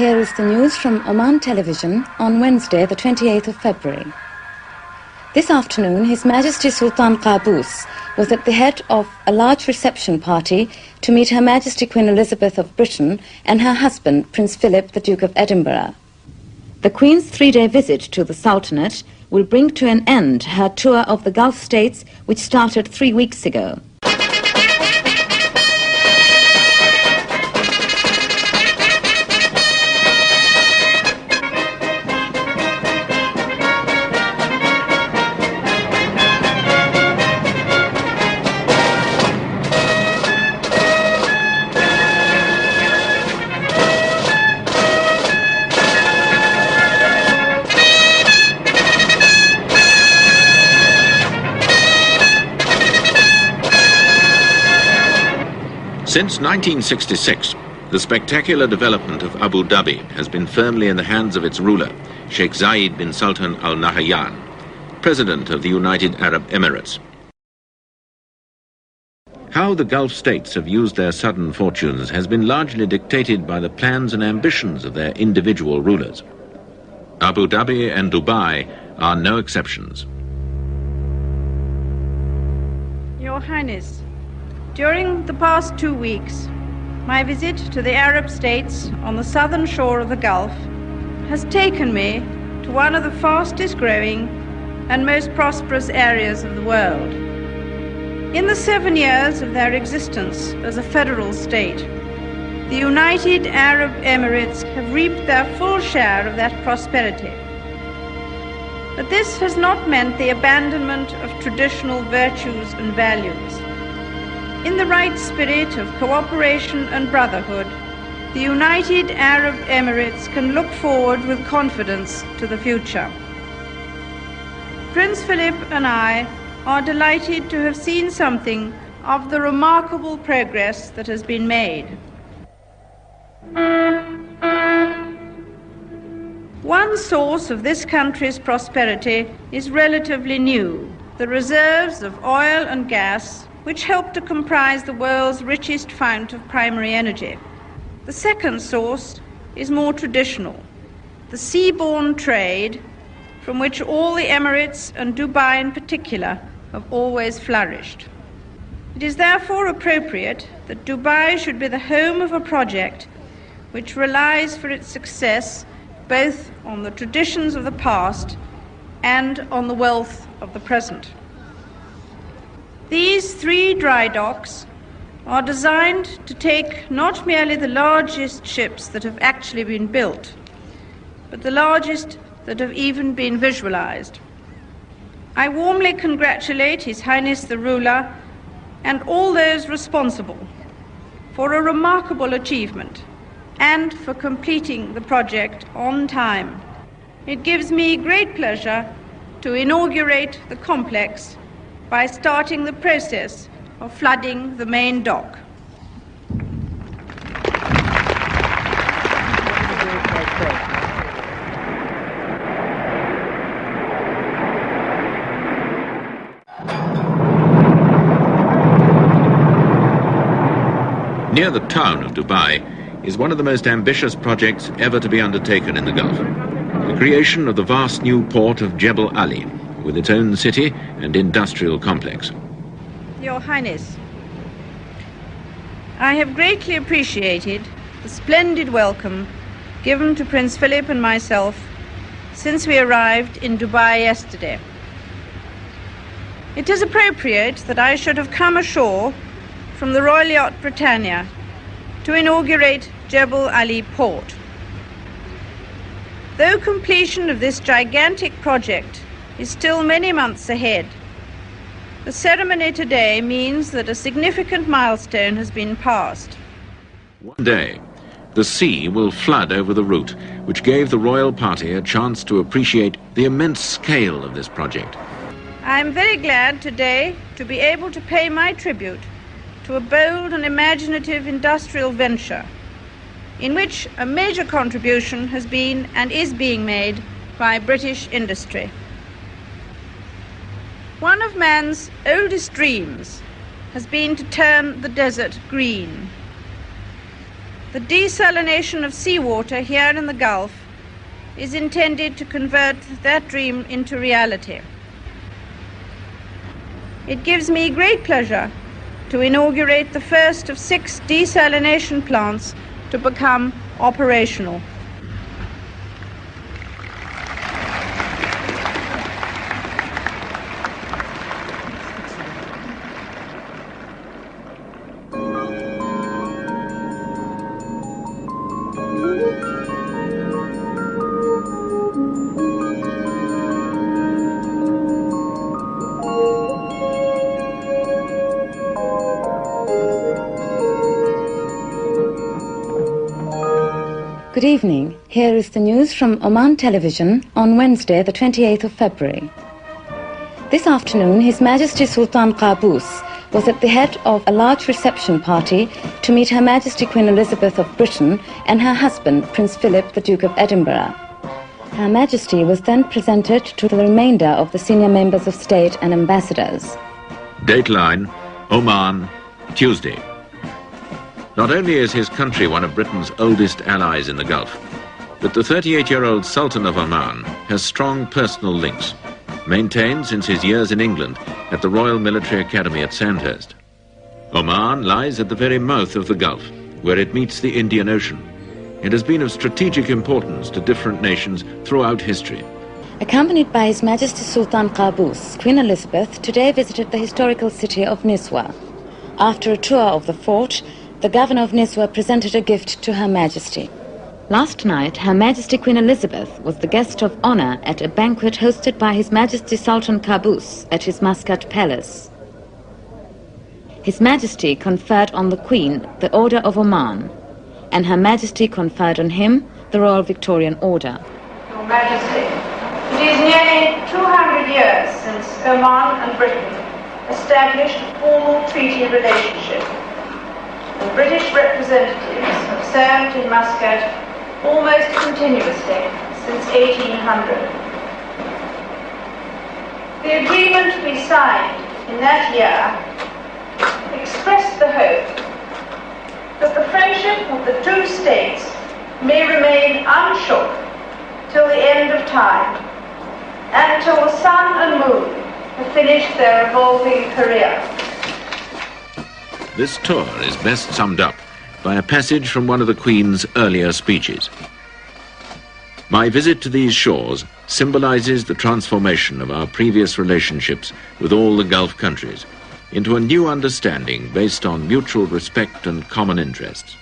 Here is the news from Oman Television on Wednesday, the 28th of February. This afternoon, His Majesty Sultan Qaboos was at the head of a large reception party to meet Her Majesty Queen Elizabeth of Britain and her husband, Prince Philip, the Duke of Edinburgh. The Queen's three-day visit to the Sultanate will bring to an end her tour of the Gulf states, which started 3 weeks ago. Since 1966, the spectacular development of Abu Dhabi has been firmly in the hands of its ruler, Sheikh Zayed bin Sultan Al Nahyan, President of the United Arab Emirates. How the Gulf states have used their sudden fortunes has been largely dictated by the plans and ambitions of their individual rulers. Abu Dhabi and Dubai are no exceptions. Your Highness, during the past 2 weeks, my visit to the Arab states on the southern shore of the Gulf has taken me to one of the fastest growing and most prosperous areas of the world. In the 7 years of their existence as a federal state, the United Arab Emirates have reaped their full share of that prosperity. But this has not meant the abandonment of traditional virtues and values. In the right spirit of cooperation and brotherhood, the United Arab Emirates can look forward with confidence to the future. Prince Philip and I are delighted to have seen something of the remarkable progress that has been made. One source of this country's prosperity is relatively new: the reserves of oil and gas, which help to comprise the world's richest fount of primary energy. The second source is more traditional: the seaborne trade, from which all the Emirates, and Dubai in particular, have always flourished. It is therefore appropriate that Dubai should be the home of a project which relies for its success both on the traditions of the past and on the wealth of the present. These 3 dry docks are designed to take not merely the largest ships that have actually been built, but the largest that have even been visualized. I warmly congratulate His Highness the Ruler and all those responsible for a remarkable achievement and for completing the project on time. It gives me great pleasure to inaugurate the complex by starting the process of flooding the main dock. Near the town of Dubai is one of the most ambitious projects ever to be undertaken in the Gulf: the creation of the vast new port of Jebel Ali, with its own city and industrial complex. Your Highness, I have greatly appreciated the splendid welcome given to Prince Philip and myself since we arrived in Dubai yesterday. It is appropriate that I should have come ashore from the Royal Yacht Britannia to inaugurate Jebel Ali Port. Though completion of this gigantic project is still many months ahead, the ceremony today means that a significant milestone has been passed. One day, the sea will flood over the route, which gave the royal party a chance to appreciate the immense scale of this project. I am very glad today to be able to pay my tribute to a bold and imaginative industrial venture, in which a major contribution has been and is being made by British industry. One of man's oldest dreams has been to turn the desert green. the desalination of seawater here in the Gulf is intended to convert that dream into reality. It gives me great pleasure to inaugurate the first of 6 desalination plants to become operational. Good evening. Here is the news from Oman Television on Wednesday, the 28th of February. This afternoon, His Majesty Sultan Qaboos was at the head of a large reception party to meet Her Majesty Queen Elizabeth of Britain and her husband, Prince Philip, the Duke of Edinburgh. Her Majesty was then presented to the remainder of the senior members of state and ambassadors. Dateline, Oman, Tuesday. Not only is his country one of Britain's oldest allies in the Gulf, but the 38-year-old Sultan of Oman has strong personal links, maintained since his years in England at the Royal Military Academy at Sandhurst. Oman lies at the very mouth of the Gulf, where it meets the Indian Ocean. It has been of strategic importance to different nations throughout history. Accompanied by His Majesty Sultan Qaboos, Queen Elizabeth today visited the historical city of Niswa. After a tour of the fort, the governor of Niswa presented a gift to Her Majesty. Last night, Her Majesty Queen Elizabeth was the guest of honor at a banquet hosted by His Majesty Sultan Qaboos at his Muscat Palace. His Majesty conferred on the Queen the Order of Oman, and Her Majesty conferred on him the Royal Victorian Order. Your Majesty, it is nearly 200 years since Oman and Britain established a formal treaty relationship. The British representatives have served in Muscat almost continuously since 1800. The agreement we signed in that year expressed the hope that the friendship of the two states may remain unshook till the end of time and till the sun and moon have finished their evolving career. This tour is best summed up by a passage from one of the Queen's earlier speeches. My visit to these shores symbolizes the transformation of our previous relationships with all the Gulf countries into a new understanding based on mutual respect and common interests.